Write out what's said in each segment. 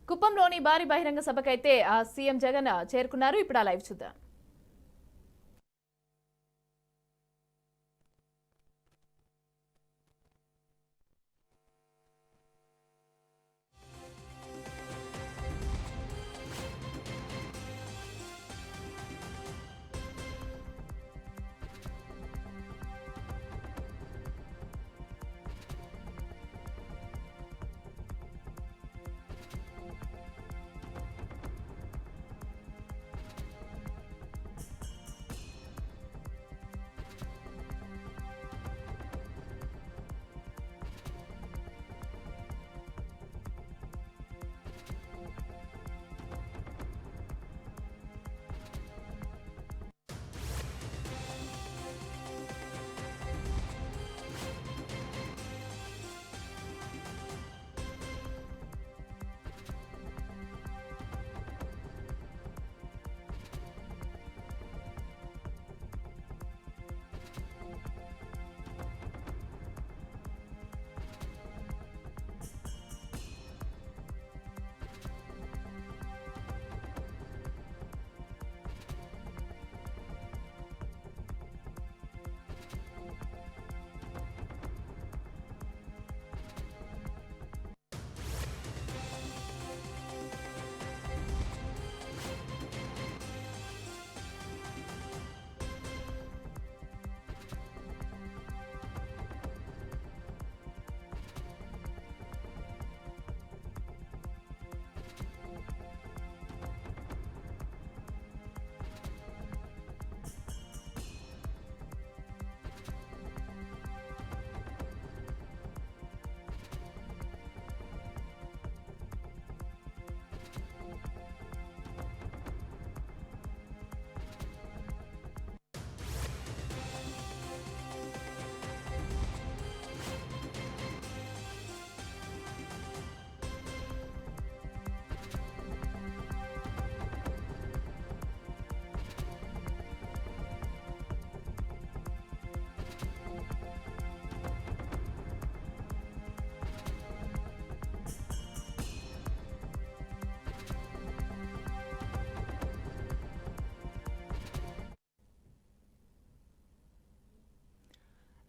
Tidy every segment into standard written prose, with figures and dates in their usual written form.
కుప్పంలోని భారీ బహిరంగ సభకైతే సీఎం జగన్ చేరుకున్నారు. ఇప్పుడు ఆ లైవ్ చూద్దాం.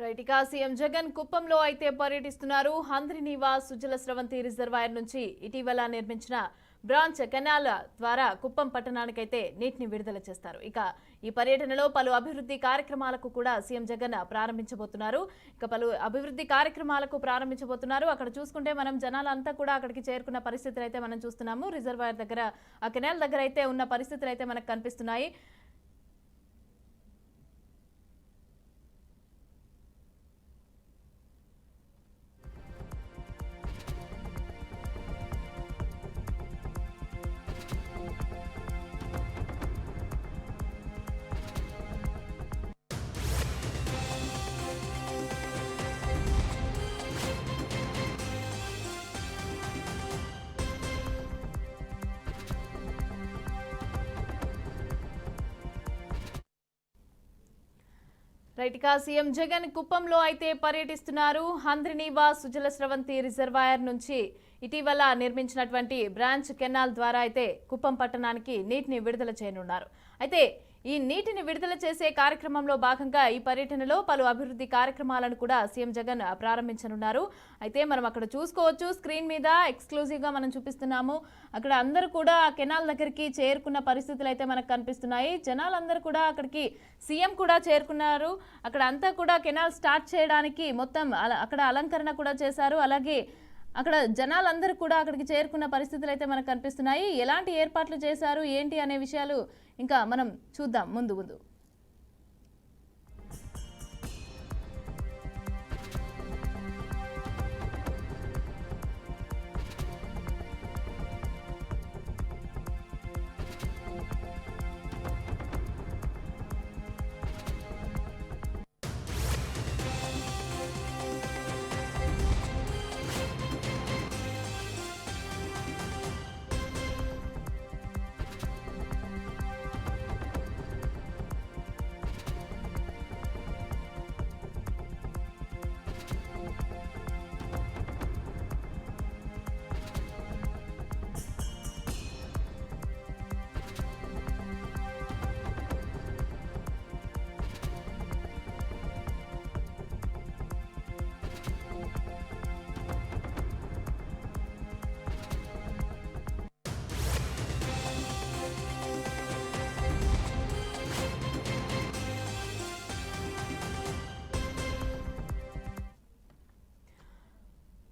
రైట్, ఇక సీఎం జగన్ కుప్పంలో అయితే పర్యటిస్తున్నారు. హంద్రినీవాస్ సుజల స్రవంతి రిజర్వాయర్ నుంచి ఇటీవల నిర్మించిన బ్రాంచ్ కెనాల్ ద్వారా కుప్పం పట్టణానికైతే నీటిని విడుదల చేస్తారు. ఇక ఈ పర్యటనలో పలు అభివృద్ధి కార్యక్రమాలకు కూడా సీఎం జగన్ ప్రారంభించబోతున్నారు. అక్కడ చూసుకుంటే మనం జనాలంతా కూడా అక్కడికి చేరుకున్న పరిస్థితులు అయితే మనం చూస్తున్నాము. రిజర్వాయర్ దగ్గర, ఆ కెనాల్ దగ్గర అయితే ఉన్న పరిస్థితులు అయితే మనకు కనిపిస్తున్నాయి. రైట్, ఇక సీఎం జగన్ కుప్పంలో అయితే పర్యటిస్తున్నారు. హంద్రినీవాస్ సుజల స్రవంతి రిజర్వాయర్ నుంచి ఇటీవల నిర్మించినటువంటి బ్రాంచ్ కెనాల్ ద్వారా అయితే కుప్పం పట్టణానికి నీటిని విడుదల చేయనున్నారు. అయితే ఈ నీటిని విడుదల చేసే కార్యక్రమంలో భాగంగా ఈ పర్యటనలో పలు అభివృద్ధి కార్యక్రమాలను కూడా సీఎం జగన్ ప్రారంభించనున్నారు. అయితే మనం అక్కడ చూసుకోవచ్చు, స్క్రీన్ మీద ఎక్స్క్లూజివ్గా మనం చూపిస్తున్నాము. అక్కడ అందరూ కూడా కెనాల్ దగ్గరికి చేరుకున్న పరిస్థితులు అయితే మనకు కనిపిస్తున్నాయి. జనాలందరూ కూడా అక్కడికి, సీఎం కూడా చేరుకున్నారు. అక్కడ అంతా కూడా కెనాల్ స్టార్ట్ చేయడానికి మొత్తం అక్కడ అలంకరణ కూడా చేశారు. అలాగే అక్కడ జనాలందరూ కూడా అక్కడికి చేరుకున్న పరిస్థితులు అయితే మనకు కనిపిస్తున్నాయి. ఎలాంటి ఏర్పాట్లు చేశారు ఏంటి అనే విషయాలు ఇంకా మనం చూద్దాం ముందు.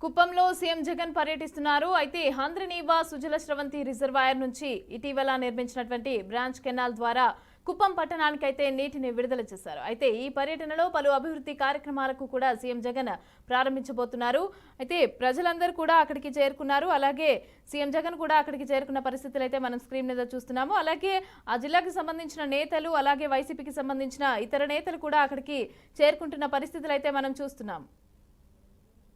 కుప్పంలో సీఎం జగన్ పర్యటిస్తున్నారు. అయితే హంద్రినీవా సుజల స్రవంతి రిజర్వాయర్ నుంచి ఇటీవల నిర్మించినటువంటి బ్రాంచ్ కెనాల్ ద్వారా కుప్పం పట్టణానికి అయితే నీటిని విడుదల చేశారు. అయితే ఈ పర్యటనలో పలు అభివృద్ధి కార్యక్రమాలకు కూడా సీఎం జగన్ ప్రారంభించబోతున్నారు. అయితే ప్రజలందరూ కూడా అక్కడికి చేరుకున్నారు. అలాగే సీఎం జగన్ కూడా అక్కడికి చేరుకున్న పరిస్థితులు అయితే మనం స్క్రీన్ మీద చూస్తున్నాము. అలాగే ఆ జిల్లాకి సంబంధించిన నేతలు, అలాగే వైసీపీకి సంబంధించిన ఇతర నేతలు కూడా అక్కడికి చేరుకుంటున్న పరిస్థితులు అయితే మనం చూస్తున్నాం.